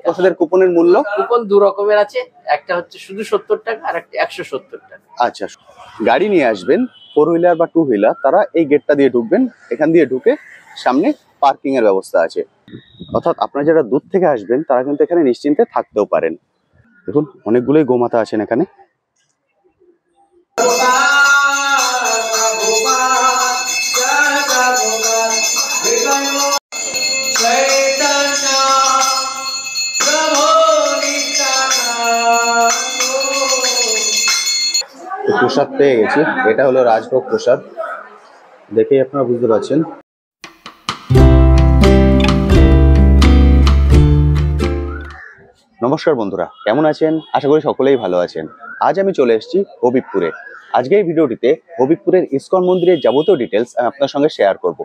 প্রসাদের কুপনের মূল্য কুপন দু রকমের আছে, একটা হচ্ছে শুধু 70 টাকা আর একটা 170 টাকা। আচ্ছা, গাড়ি নিয়ে আসবেন 4 হুইলার বা 2 হুইলার, তারা এই গেটটা দিয়ে ঢুকবেন। এখান দিয়ে ঢুকে সামনে পার্কিং এর ব্যবস্থা আছে। অর্থাৎ আপনারা যারা দূর থেকে আসবেন তারা কিন্তু এখানে নিশ্চিন্তে থাকতেও পারেন। দেখুন অনেকগুলোই গোমাতা আছেন এখানে। প্রসাদ পেয়ে গেছি, এটা হলো রাজভোগ প্রসাদ, দেখেই আপনারা বুঝতে পারছেন। নমস্কার বন্ধুরা, কেমন আছেন? আশা করি সকলেই ভালো আছেন। আজ আমি চলে এসেছি হবিবপুরে। আজকে এই ভিডিওটিতে হবিবপুরের ইসকন মন্দিরের যাবতীয় ডিটেলস আমি আপনার সঙ্গে শেয়ার করব।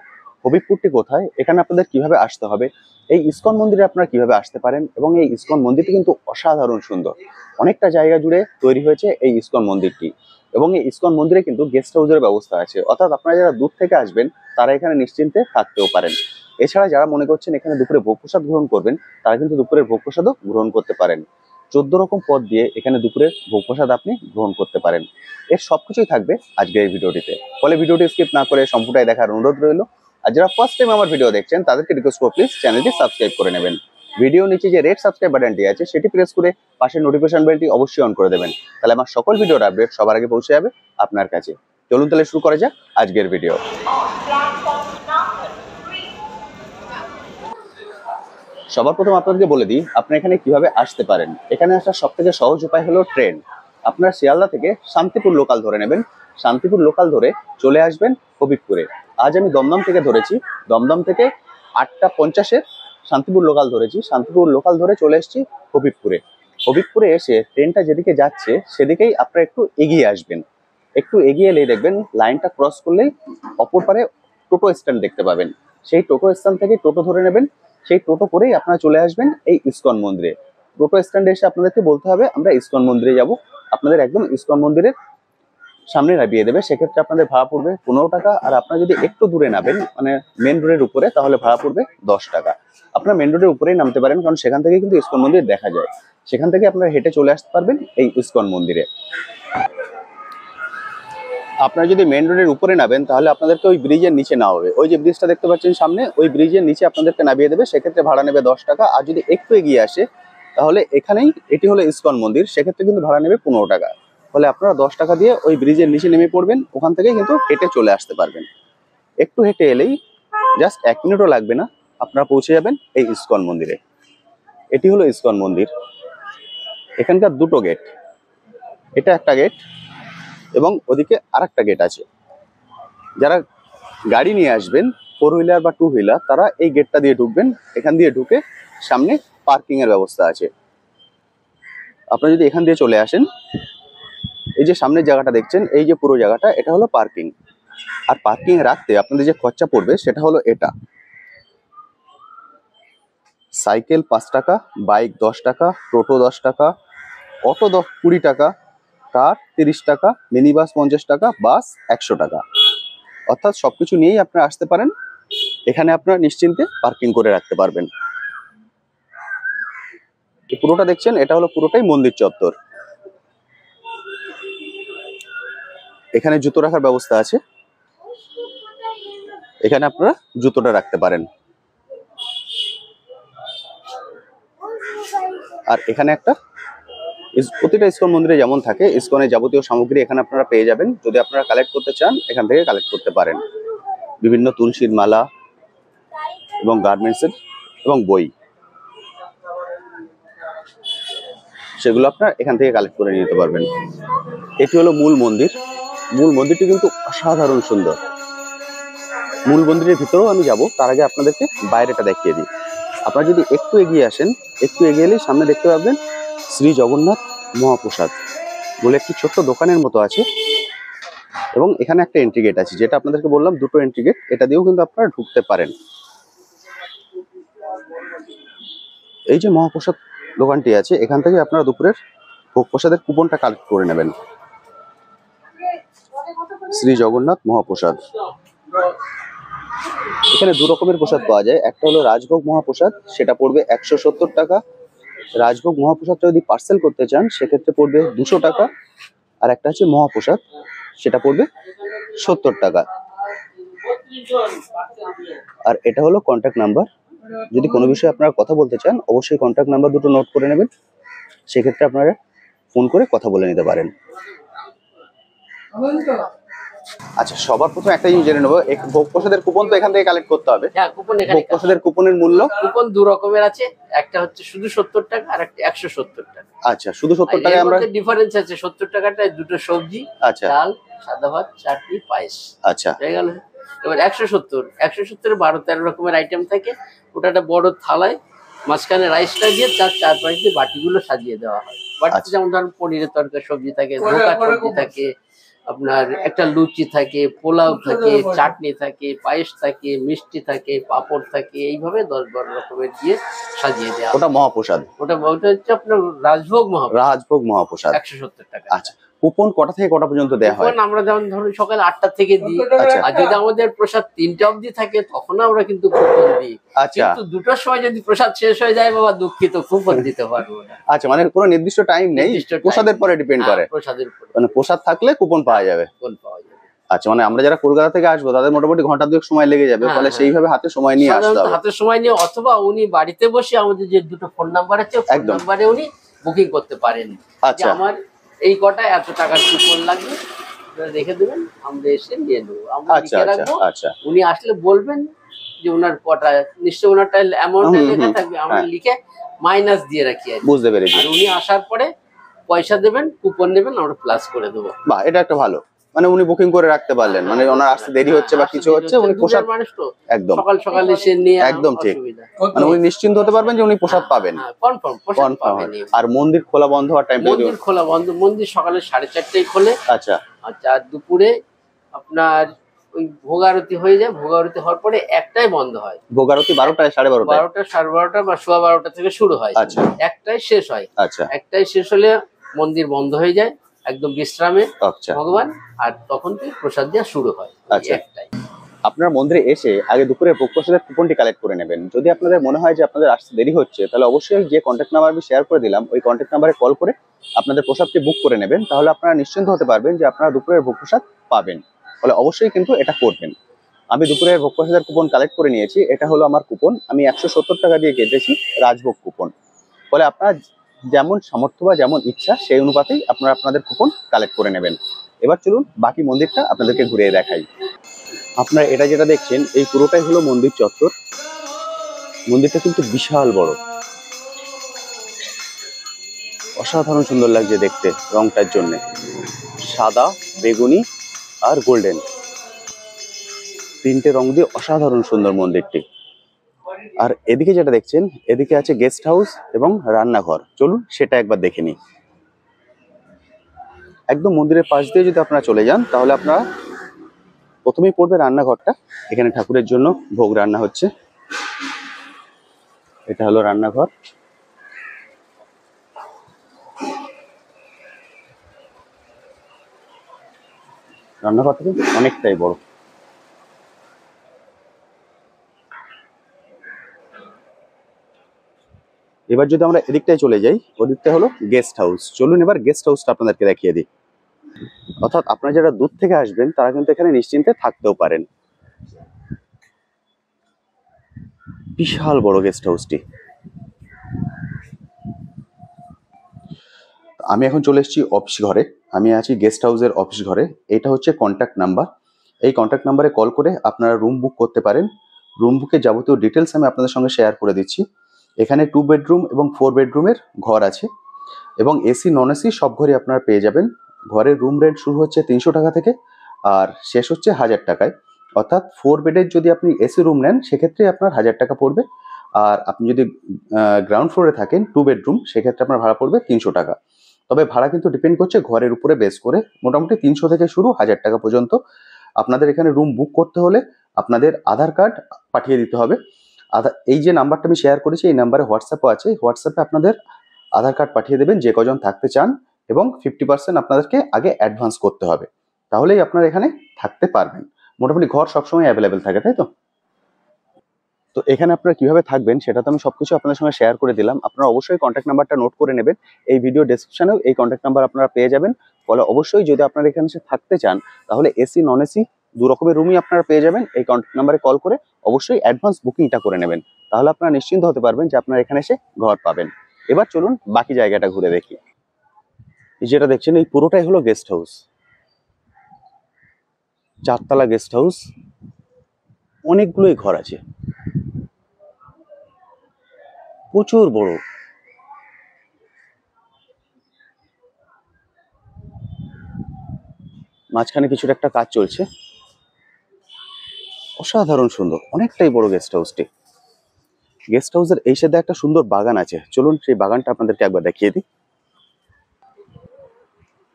হবিবপুরটি কোথায়, এখানে আপনাদের কিভাবে আসতে হবে, এই ইসকন মন্দিরে আপনারা কিভাবে আসতে পারেন, এবং এই ইসকন মন্দিরটি কিন্তু অসাধারণ সুন্দর। অনেকটা জায়গা জুড়ে তৈরি হয়েছে এই ইসকন মন্দিরটি, এবং এই ইসকন মন্দিরে কিন্তু গেস্ট হাউসের ব্যবস্থা আছে। অর্থাৎ আপনারা যারা দূর থেকে আসবেন তারা এখানে নিশ্চিন্তে থাকতেও পারেন। এছাড়া যারা মনে করছেন এখানে দুপুরে ভোগ প্রসাদ গ্রহণ করবেন, তারা কিন্তু দুপুরের ভোগ প্রসাদও গ্রহণ করতে পারেন। 14 রকম পদ দিয়ে এখানে দুপুরের ভোগ প্রসাদ আপনি গ্রহণ করতে পারেন। এর সবকিছুই থাকবে আজকের এই ভিডিওটিতে, ফলে ভিডিওটি স্কিপ না করে সম্পূর্ণটাই দেখার অনুরোধ রইল। আর যারা ফার্স্ট টাইম আমার ভিডিও দেখছেন তাদেরকে রিকোয়েস্ট করব, প্লিজ চ্যানেলটি সাবস্ক্রাইব করে নেবেন। ভিডিও নিচে যে রেড সাবস্ক্রাইব বাটনটি আছে সেটি প্রেস করে পাশের নোটিফিকেশন বেলটি অবশ্যই অন করে দেবেন, তাহলে আমার সকল ভিডিওর আপডেট সবার আগে পৌঁছে যাবে আপনার কাছে। চলুন তাহলে শুরু করা যাক আজকের ভিডিও। সবার প্রথম আপনাদেরকে বলে দিই আপনারা এখানে কিভাবে আসতে পারেন। এখানে আসার সব থেকে সহজ উপায় হলো ট্রেন। আপনারা শিয়ালদা থেকে শান্তিপুর লোকাল ধরে নেবেন, শান্তিপুর লোকাল ধরে চলে আসবেন হবিবপুরে। আজ আমি দমদম থেকে ধরেছি, দমদম থেকে 8:50-এর শান্তিপুর লোকাল ধরেছি, শান্তিপুর লোকাল ধরে চলে এসেছি হবিবপুরে। হবিবপুরে এসে ট্রেনটা যেদিকে যাচ্ছে সেদিকেই আপনারা একটু এগিয়ে আসবেন। একটু এগিয়ে এলেই দেখবেন লাইনটা ক্রস করলেই অপর পারে টোটো স্ট্যান্ড দেখতে পাবেন। সেই টোটো স্ট্যান্ড থেকে টোটো ধরে নেবেন, সেই টোটো করেই আপনারা চলে আসবেন এই ইসকন মন্দিরে। টোটো স্ট্যান্ডে এসে আপনাদেরকে বলতে হবে আমরা ইসকন মন্দিরে যাব, আপনাদের একদম ইসকন মন্দিরের সামনে নামিয়ে দেবে। সেক্ষেত্রে আপনাদের ভাড়া পড়বে 15 টাকা। আর আপনারা যদি একটু দূরে নামেন, মানে মেন রোডের উপরে, তাহলে ভাড়া পড়বে 10 টাকা। আপনারা মেন রোডের উপরেই নামতে পারেন, কারণ সেখান থেকে কিন্তু ইসকন মন্দির দেখা যায়। সেখান থেকে আপনারা হেঁটে চলে আসতে পারবেন এই ইসকন মন্দিরে। আপনারা যদি মেন রোডের উপরে নামেন তাহলে আপনাদেরকে ওই ব্রিজের নিচে নামা হবে। ওই যে ব্রিজটা দেখতে পাচ্ছেন সামনে, ওই ব্রিজের নিচে আপনাদেরকে নামিয়ে দেবে। সেক্ষেত্রে ভাড়া নেবে 10 টাকা। আর যদি একটু এগিয়ে আসে তাহলে এখানেই, এটি হলো ইসকন মন্দির, সেক্ষেত্রে কিন্তু ভাড়া নেবে 15 টাকা। ফলে আপনারা 10 টাকা দিয়ে ওই ব্রিজের নিচে নেমে পড়বেন, ওখান থেকেই কিন্তু হেঁটে চলে আসতে পারবেন। একটু হেঁটে এলেই, জাস্ট 1 মিনিটও লাগবে না, আপনারা পৌঁছে যাবেন এই ইসকন মন্দিরে। এটি হলো ইসকন মন্দির। এখানকার দুটো গেট, এটা একটা গেট এবং ওদিকে আরেকটা গেট আছে। যারা গাড়ি নিয়ে আসবেন 4 হুইলার বা 2 হুইলার, তারা এই গেটটা দিয়ে ঢুকবেন। এখান দিয়ে ঢুকে সামনে পার্কিং এর ব্যবস্থা আছে। আপনারা যদি এখান দিয়ে চলে আসেন, এই যে সামনের জায়গাটা দেখছেন, এই যে পুরো জায়গাটা, এটা হলো পার্কিং। আর পার্কিং এ রাখতে আপনাদের যে খরচা পড়বে সেটা হলো এটা: সাইকেল 5 টাকা, বাইক 10 টাকা, টোটো 10 টাকা, অটো 20 টাকা, কার 30 টাকা, মিনি বাস 50 টাকা, বাস 100 টাকা। অর্থাৎ সবকিছু নিয়েই আপনারা আসতে পারেন, এখানে আপনারা নিশ্চিন্তে পার্কিং করে রাখতে পারবেন। পুরোটা দেখছেন, এটা হলো পুরোটাই মন্দির চত্বর। এখানে জুতো রাখার ব্যবস্থা আছে, এখানে আপনারা জুতোটা রাখতে পারেন। আর এখানে একটা, প্রতিটা ইসকন মন্দিরে যেমন থাকে, ইসকনের যাবতীয় সামগ্রী এখানে আপনারা পেয়ে যাবেন। যদি আপনারা কালেক্ট করতে চান এখান থেকে কালেক্ট করতে পারেন। বিভিন্ন তুলসীর মালা এবং গার্মেন্টসের এবং বই, সেগুলো আপনারা এখান থেকে কালেক্ট করে নিতে পারবেন। এটি হলো মূল মন্দির। মূল মন্দিরটি কিন্তু অসাধারণ সুন্দর। মূল মন্দিরের ভিতরেও আমি যাব, তার আগে আপনাদেরকে বাইরেটা দেখিয়ে দিই। আপনারা যদি একটু এগিয়ে আসেন, একটু এগিয়ে এলেই সামনে দেখতে পাবেন শ্রী জগন্নাথ মহাপ্রসাদ বলে একটি ছোট্ট দোকানের মতো আছে। এবং এখানে একটা এন্ট্রি গেট আছে, যেটা আপনাদেরকে বললাম দুটো এন্ট্রি গেট, এটা দিয়েও কিন্তু আপনারা ঢুকতে পারেন। এই যে মহাপ্রসাদ দোকানটি আছে, এখান থেকে আপনারা দুপুরের ভোগ প্রসাদের কুপনটা কালেক্ট করে নেবেন। শ্রী জগন্নাথ মহাপ্রসাদ। এখানে দু রকমের প্রসাদ পাওয়া যায়, একটা হলো রাজভোগ মহাপ্রসাদ, সেটা পড়বে 170 টাকা। রাজভোগ মহাপ্রসাদটা যদি পার্সেল করতে চান সেক্ষেত্রে পড়বে 200 টাকা। আর একটা হচ্ছে মহাপ্রসাদ, সেটা পড়বে 70 টাকা। আর এটা হলো কন্ট্যাক্ট নাম্বার, যদি কোনো বিষয়ে আপনারা কথা বলতে চান অবশ্যই কন্ট্যাক্ট নাম্বার দুটো নোট করে নেবেন, সেক্ষেত্রে আপনারা ফোন করে কথা বলে নিতে পারেন। আচ্ছা, সবার প্রথমে একটা জিনিস জেনে নেবো, ভোগ প্রসাদের কুপন তো এখান থেকে কালেক্ট করতে হবে। হ্যাঁ, কুপন এখানে। ভোগ প্রসাদের কুপনের মূল্য? কুপন দু রকমের আছে, একটা হচ্ছে শুধু 70 টাকা আর একটা 170 টাকা। আচ্ছা, শুধু 70 টাকায় আমরা ডিফারেন্স আছে। 70 টাকাটায় দুটো সবজি, আচ্ছা, ডাল, সাদা ভাত, চাটনি, পায়েস। আচ্ছা, হয়ে গেল। এবার 170 12-13 রকমের আইটেম থাকে। ওটা একটা বড় থালায় মাঝখানে রাইসটা দিয়ে তার চারপাশ দিয়ে বাটিগুলো সাজিয়ে দেওয়া হয়। বাটিতে যেমন ধরুন পনিরের তরকারি, সবজি থাকে, ধোকা সবজি থাকে, আপনার একটা লুচি থাকে, পোলাও থাকে, চাটনি থাকে, পায়েস থাকে, মিষ্টি থাকে, পাঁপড় থাকে, এইভাবে 10-12 রকমের দিয়ে সাজিয়ে দেওয়া। ওটা মহাপ্রসাদ? ওটা হচ্ছে আপনার রাজভোগ মহাপ্রসাদ। রাজভোগ মহাপ্রসাদ 170 টাকা। আচ্ছা, কুপন কটা থেকে কটা পর্যন্ত দেওয়া হয়? কুপন আমরা যেমন ধরুন সকাল 8টা থেকে দিই। আচ্ছা। আর যদি আমাদের প্রসাদ 3টা অবধি থাকে তখন আমরা কিন্তু কুপন দিই। আচ্ছা, কিন্তু 2টার সময় যদি প্রসাদ শেষ হয়ে যায় বাবা, দুঃখিত, কুপন দিতে পারবো না। আচ্ছা, মানে কোনো নির্দিষ্ট টাইম নেই, প্রসাদের পরে ডিপেন্ড করে। প্রসাদের উপর, মানে প্রসাদ থাকলে কুপন পাওয়া যাবে। কুপন পাওয়া যাবে। আচ্ছা, মানে আমরা যারা কলকাতা থেকে আসবো তাদের মোটামুটি ঘন্টা দুয়েক সময় লেগে যাবে, ফলে সেইভাবে হাতে সময় নিয়ে আসতে সাধারণত হবে। হাতে সময় নিয়ে, অথবা উনি বাড়িতে বসে আমাদের যে দুটো ফোন নাম্বার আছে, ফোন একদম। নাম্বারে উনি বুকিং করতে পারেন। যে আচ্ছা, আমার এই কটা এত টাকার কুপন লাগবে, আপনারা রেখে দেবেন, আমরা এসে নিয়ে নেবো। আমরা আচ্ছা, লিখে আচ্ছা, রাখবো। আচ্ছা, উনি আসলে বলবেন যে ওনার কটা, নিশ্চয়ই ওনারটা অ্যামাউন্টে লেখা থাকবে, আমরা হ্যাঁ। লিখে মাইনাস দিয়ে রাখি আর কি। বুঝতে পেরেছি। আর উনি আসার পরে পয়সা দেবেন, কুপন নেবেন, আমরা প্লাস করে দেবো। বাহ, এটা একটা ভালো, মানে উনি বুকিং করে রাখতে পারলেন, মানে ওনার আসতে দেরি হচ্ছে বা কিছু হচ্ছে, উনি প্রসাদ মানুষ তো একদম সকাল সকাল এসে নিয়ে একদম ঠিক, অসুবিধা। মানে উনি নিশ্চিন্ত হতে পারবেন যে উনি প্রসাদ পাবেন। কনফার্ম প্রসাদ কনফার্ম। পাবেন। আর মন্দির খোলা বন্ধ হওয়ার টাইম? মন্দির খোলা বন্ধ, মন্দির সকালে 4:30টায় খোলে। আচ্ছা, আচ্ছা, আর দুপুরে আপনার ওই ভোগারতি হয়ে যায়, ভোগারতি হওয়ার পরে একটাই বন্ধ হয়। ভোগারতি 12টায় 12:30? 12টা 12:30 বা 12:15 থেকে শুরু হয়। আচ্ছা, একটাই শেষ হয়। আচ্ছা, একটাই শেষ হলে মন্দির বন্ধ হয়ে যায়, একদম বিশ্রামে আচ্ছা, ভগবান, আর তখন থেকে প্রসাদ দেওয়া শুরু হয়। আচ্ছা। একটাই। আপনার মন্দিরে এসে আগে দুপুরে ভোগ প্রসাদের কুপনটি কালেক্ট করে নেবেন। যদি আপনাদের মনে হয় যে আপনাদের আসতে দেরি হচ্ছে, তাহলে অবশ্যই যে কন্ট্যাক্ট নাম্বার আমি শেয়ার করে দিলাম ওই কন্ট্যাক্ট নাম্বারে কল করে আপনাদের প্রসাদটি বুক করে নেবেন, তাহলে আপনারা নিশ্চিন্ত হতে পারবেন যে আপনারা দুপুরের ভোগ প্রসাদ পাবেন। ফলে অবশ্যই কিন্তু এটা করবেন। আমি দুপুরের ভোগ প্রসাদের কুপন কালেক্ট করে নিয়েছি, এটা হলো আমার কুপন, আমি 170 টাকা দিয়ে কেটেছি রাজভোগ কুপন। ফলে আপনারা যেমন সামর্থ্য বা যেমন ইচ্ছা সেই অনুপাতেই আপনারা আপনাদের কুপন কালেক্ট করে নেবেন। এবার চলুন বাকি মন্দিরটা আপনাদেরকে ঘুরিয়ে দেখাই। আপনারা এটা যেটা দেখছেন এই পুরোটাই হলো মন্দির চত্বর। মন্দিরটা কিন্তু বিশাল বড়, অসাধারণ সুন্দর লাগছে দেখতে রংটার জন্য, সাদা, বেগুনি আর গোল্ডেন, তিনটে রং দিয়ে অসাধারণ সুন্দর মন্দিরটি। আর এদিকে যেটা দেখছেন এদিকে আছে গেস্ট হাউস এবং রান্নাঘর, চলুন সেটা একবার দেখে নিই। একদম মন্দিরের পাশ দিয়ে যদি আপনারা চলে যান তাহলে আপনারা প্রথমেই পড়বে রান্নাঘরটা। এখানে ঠাকুরের জন্য ভোগ রান্না হচ্ছে, এটা হলো রান্নাঘর। রান্নাঘরটা কিন্তু অনেকটাই বড়। এবার যদি আমরা এদিকটায় চলে যাই, ওদিকটা হলো গেস্ট হাউস। চলুন এবার গেস্ট হাউসটা আপনাদেরকে দেখিয়ে দিই। অর্থাৎ আপনারা যারা দূর থেকে আসবেন তারা কিন্তু এখানে নিশ্চিন্তে থাকতেও পারেন। বিশাল বড় গেস্ট হাউসটি। আমি এখন চলে এসেছি অফিস ঘরে, আমি আছি গেস্ট হাউসের অফিস ঘরে। এটা হচ্ছে কন্ট্যাক্ট নাম্বার, এই কন্ট্যাক্ট নাম্বারে কল করে আপনারা রুম বুক করতে পারেন। রুম বুকের যাবতীয় ডিটেলস আমি আপনাদের সঙ্গে শেয়ার করে দিচ্ছি। এখানে 2 বেডরুম এবং 4 বেডরুমের ঘর আছে এবং এসি নন এসি সব ঘরই আপনারা পেয়ে যাবেন। ঘরের রুম রেন্ট শুরু হচ্ছে 300 টাকা থেকে আর শেষ হচ্ছে 1000 টাকায়। অর্থাৎ 4 বেডের যদি আপনি এসি রুম নেন সেক্ষেত্রে আপনার 1000 টাকা পড়বে, আর আপনি যদি গ্রাউন্ড ফ্লোরে থাকেন 2 বেডরুম সেক্ষেত্রে আপনার ভাড়া পড়বে 300 টাকা। তবে ভাড়া কিন্তু ডিপেন্ড করছে ঘরের উপরে বেস করে, মোটামুটি 300 থেকে শুরু 1000 টাকা পর্যন্ত। আপনাদের এখানে রুম বুক করতে হলে আপনাদের আধার কার্ড পাঠিয়ে দিতে হবে। এই যে নাম্বারটা আমি শেয়ার করেছি এই নাম্বারে হোয়াটসঅ্যাপও আছে, হোয়াটসঅ্যাপে আপনাদের আধার কার্ড পাঠিয়ে দেবেন যে কজন থাকতে চান এবং 50% আপনাদেরকে আগে অ্যাডভান্স করতে হবে। তাহলেই আপনারা এখানে থাকতে পারবেন। মোটামুটি ঘর সবসময় অ্যাভেলেবেল থাকে, তাই তো? তো এখানে আপনারা কিভাবে থাকবেন সেটা তো আমি সবকিছু আপনাদের সঙ্গে শেয়ার করে দিলাম। আপনারা অবশ্যই কন্ট্যাক্ট নাম্বারটা নোট করে নেবেন। এই ভিডিও ডেসক্রিপশনেও এই কন্ট্যাক্ট নাম্বার আপনারা পেয়ে যাবেন। ফলে অবশ্যই যদি আপনারা এখানে এসে থাকতে চান তাহলে এসি নন এসি দু রকমের রুমই আপনারা পেয়ে যাবেন। এই কন্ট্যাক্ট নাম্বারে কল করে অবশ্যই অ্যাডভান্স বুকিংটা করে নেবেন। তাহলে আপনারা নিশ্চিন্ত হতে পারবেন যে আপনারা এখানে এসে ঘর পাবেন। এবার চলুন বাকি জায়গাটা ঘুরে দেখি। যেটা দেখছেন এই পুরোটাই হলো গেস্ট হাউস, 4 তলা গেস্ট হাউস। অনেকগুলোই ঘর আছে, প্রচুর বড়। মাঝখানে কিছুটা একটা কাজ চলছে, অসাধারণ সুন্দর, অনেকটাই বড় গেস্ট হাউসটি। গেস্ট হাউসের এই সাথে একটা সুন্দর বাগান আছে, চলুন সেই বাগানটা আপনাদেরকে একবার দেখিয়ে দিই।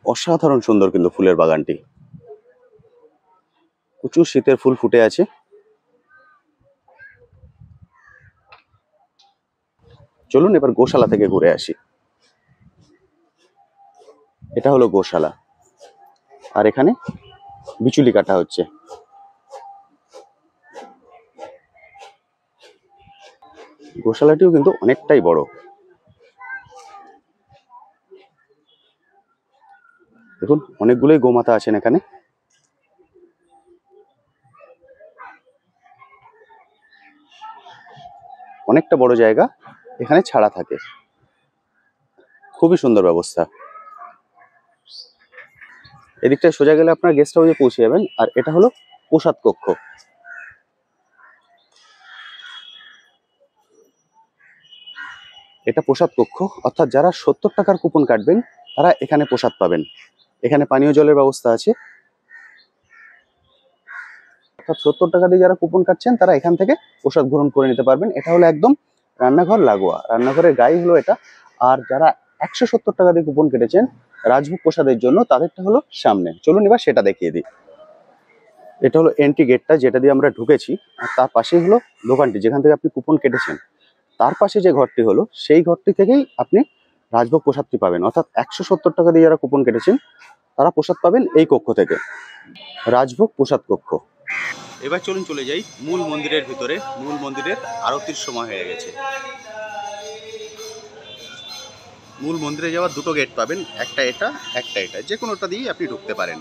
অসাধারণ সুন্দর কিন্তু ফুলের বাগানটি, প্রচুর শীতের ফুল ফুটে আছে। চলুন এবার গোশালা থেকে ঘুরে আসি। এটা হলো গোশালা, আর এখানে বিচুলি কাটা হচ্ছে। গোশালাটিও কিন্তু অনেকটাই বড়। দেখুন অনেকগুলোই গোমাতা আছেন এখানে। অনেকটা বড় জায়গা এখানে ছাড়া থাকে, খুবই সুন্দর ব্যবস্থা। এদিকটায় সোজা গেলে আপনার গেস্ট হাউসে পৌঁছে যাবেন। আর এটা হলো প্রসাদ কক্ষ। এটা প্রসাদ কক্ষ, অর্থাৎ যারা 70 টাকার কুপন কাটবেন তারা এখানে প্রসাদ পাবেন। এখানে পানীয় জলের ব্যবস্থা আছে, অর্থাৎ 70 টাকা দিয়ে যারা কুপন কাটছেন তারা এখান থেকে প্রসাদ গ্রহণ করে নিতে পারবেন। এটা হলো একদম রান্নাঘর লাগোয়া, রান্নাঘরের গায়ে হলো এটা। আর যারা 170 টাকা দিয়ে কুপন কেটেছেন রাজভোগ প্রসাদের জন্য, তাদেরটা হলো সামনে। চলুন এবার সেটা দেখিয়ে দিই। এটা হলো এন্ট্রি গেটটা, যেটা দিয়ে আমরা ঢুকেছি। আর তার পাশেই হলো দোকানটি, যেখান থেকে আপনি কুপন কেটেছেন। তার পাশে যে ঘরটি হলো সেই ঘরটি থেকেই আপনি রাজভোগ প্রসাদটি পাবেন। অর্থাৎ 170 টাকা দিয়ে যারা কুপন কেটেছেন তারা প্রসাদ পাবেন এই কক্ষ থেকে, রাজভোগ প্রসাদ কক্ষ। এবার চলুন চলে যাই মূল মন্দিরের ভিতরে। মূল মন্দিরের আরতির সময় হয়ে গেছে। মূল মন্দিরে যাওয়ার দুটো গেট পাবেন, একটা এটা একটা এটা, যে কোনোটা দিয়েই আপনি ঢুকতে পারেন।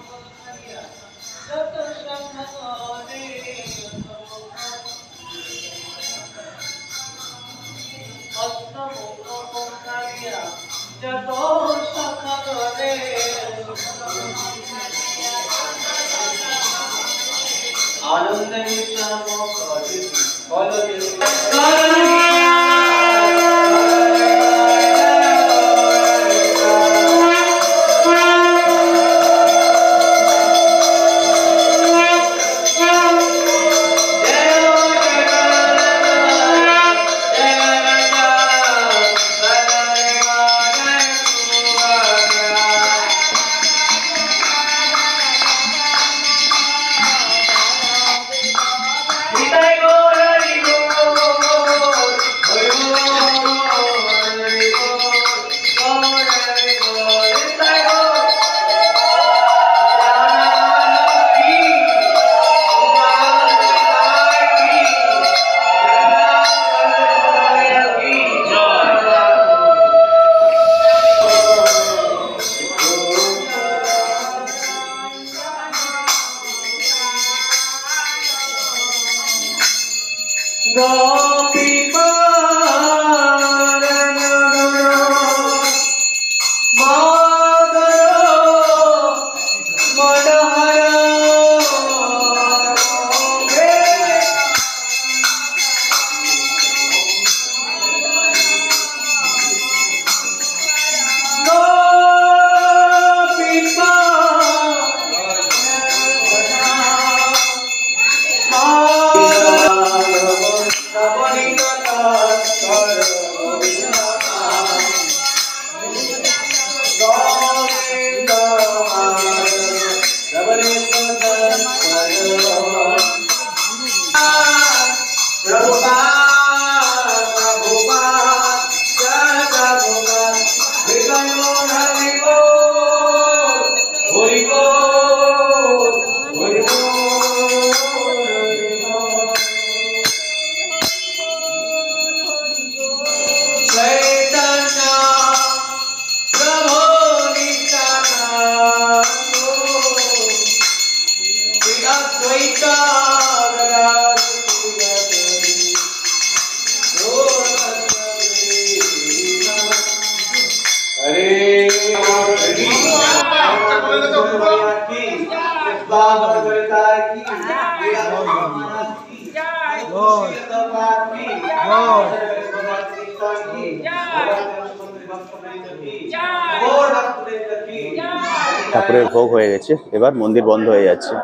ঠাকুরের ভোগ হয়ে গেছে, এবার মন্দির বন্ধ হয়ে যাচ্ছে।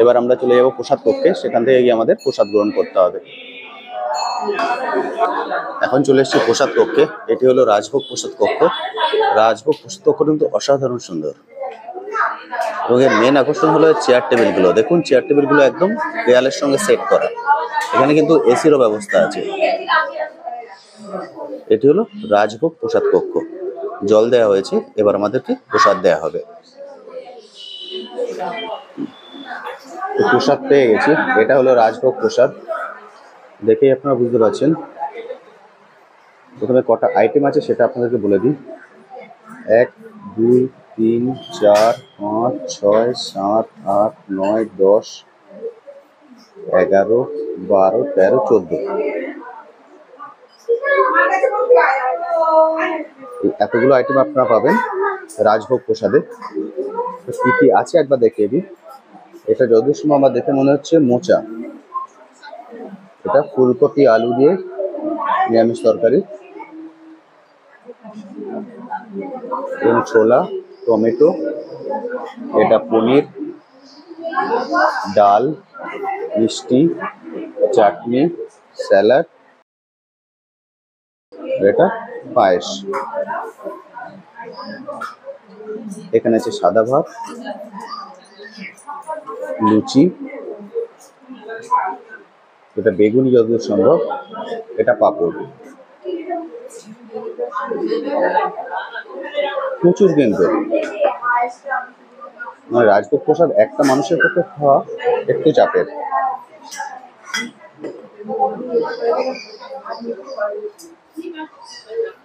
এবার আমরা চলে যাব প্রসাদ কক্ষে, সেখান থেকে গিয়ে আমাদের প্রসাদ গ্রহণ করতে হবে। এখন চলে এসেছি প্রসাদ কক্ষে। এটি হলো রাজভোগ প্রসাদ কক্ষ। রাজভোগ প্রসাদ কক্ষ কিন্তু অসাধারণ সুন্দর, এবং এর মেন আকর্ষণ হলো চেয়ার টেবিলগুলো। দেখুন, চেয়ার টেবিলগুলো একদম দেয়ালের সঙ্গে সেট করা। এখানে কিন্তু এসিরও ব্যবস্থা আছে। এটি হলো রাজভোগ প্রসাদ কক্ষ। জল দেওয়া হয়েছে, এবার আমাদেরকে প্রসাদ দেওয়া হবে। প্রসাদ পেয়ে গেছি। এটা হলো রাজভোগ প্রসাদ, দেখেই আপনারা বুঝতে পারছেন। প্রথমে কটা আইটেম আছে সেটা আপনাদেরকে বলে দিই। 1 2 3 4 5 6 7 8 9 10 11 12 13 14। এতগুলো আইটেম আপনারা পাবেন রাজভোগ প্রসাদে। কি কি আছে একবার দেখিয়ে দিই। এটা যতদূর সময় আমার দেখে মনে হচ্ছে মোচা। এটা ফুলকপি আলু দিয়ে নিরামিষ তরকারি, এবং ছোলা, টমেটো, এটা পনির, ডাল, মিষ্টি, চাটনি, স্যালাড, এটা পায়েস। এখানে আছে সাদা ভাত, লুচি, এটা বেগুনি যতদূর সম্ভব, এটা পাঁপড়। প্রচুর কিন্তু মানে রাজভোগ প্রসাদ একটা মানুষের পক্ষে খাওয়া একটু চাপের।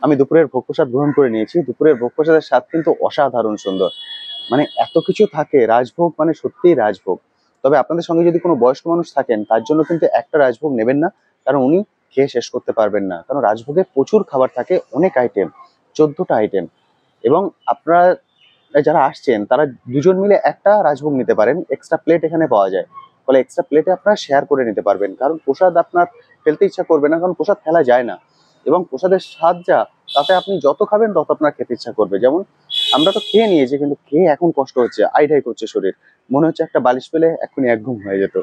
আমি দুপুরের ভোগ প্রসাদ গ্রহণ করে নিয়েছি। দুপুরের ভোগ প্রসাদের স্বাদ কিন্তু অসাধারণ সুন্দর। মানে এত কিছু থাকে, রাজভোগ মানে সত্যিই রাজভোগ। তবে আপনাদের সঙ্গে যদি কোনো বয়স্ক মানুষ থাকেন, তার জন্য কিন্তু একটা রাজভোগ নেবেন না, কারণ উনি খেয়ে শেষ করতে পারবেন না। কারণ রাজভোগে প্রচুর খাবার থাকে, অনেক আইটেম, 14টা আইটেম। এবং আপনারা যারা আসছেন তারা দুজন মিলে একটা রাজভোগ নিতে পারেন, এক্সট্রা প্লেট এখানে পাওয়া যায়। ফলে এক্সট্রা প্লেটে আপনারা শেয়ার করে নিতে পারবেন, কারণ প্রসাদ আপনার ফেলতে ইচ্ছা করবে না, কারণ প্রসাদ ফেলা যায় না। এবং প্রসাদের স্বাদ যা, তাতে আপনি যত খাবেন তত আপনার খেতে ইচ্ছা করবে। যেমন আমরা তো খেয়ে নিয়েছি, কিন্তু খেয়ে এখন কষ্ট হচ্ছে, আইঢাই করছে শরীর, মনে হচ্ছে একটা বালিশ পেলে এক্ষুনি এক ঘুম হয়ে যেত।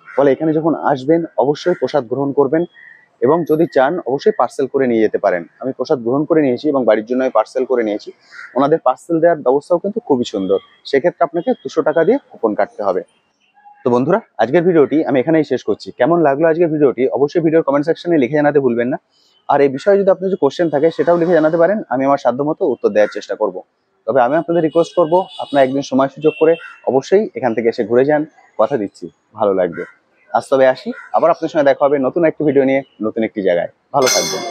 ফলে এখানে যখন আসবেন অবশ্যই প্রসাদ গ্রহণ করবেন, এবং যদি চান অবশ্যই পার্সেল করে নিয়ে যেতে পারেন। আমি প্রসাদ গ্রহণ করে নিয়েছি এবং বাড়ির জন্য পার্সেল করে নিয়েছি। ওনাদের পার্সেল দেওয়ার ব্যবস্থাও কিন্তু খুবই সুন্দর। সেক্ষেত্রে আপনাকে 200 টাকা দিয়ে কুপন কাটতে হবে। তো বন্ধুরা, আজকের ভিডিওটি আমি এখানেই শেষ করছি। কেমন লাগলো আজকের ভিডিওটি অবশ্যই ভিডিওর কমেন্ট সেকশনে লিখে জানাতে ভুলবেন না। আর এই বিষয়ে যদি আপনার কিছু কোশ্চেন থাকে সেটাও লিখে জানাতে পারেন, আমি আমার সাধ্যমতো উত্তর দেওয়ার চেষ্টা করব। তবে আমি আপনাদের রিকোয়েস্ট করব, আপনারা একদিন সময় সুযোগ করে অবশ্যই এখান থেকে এসে ঘুরে যান। কথা দিচ্ছি ভালো লাগবে। আজ তবে আসি, আবার আপনার সঙ্গে দেখা হবে নতুন একটি ভিডিও নিয়ে, নতুন একটি জায়গায়। ভালো থাকবেন।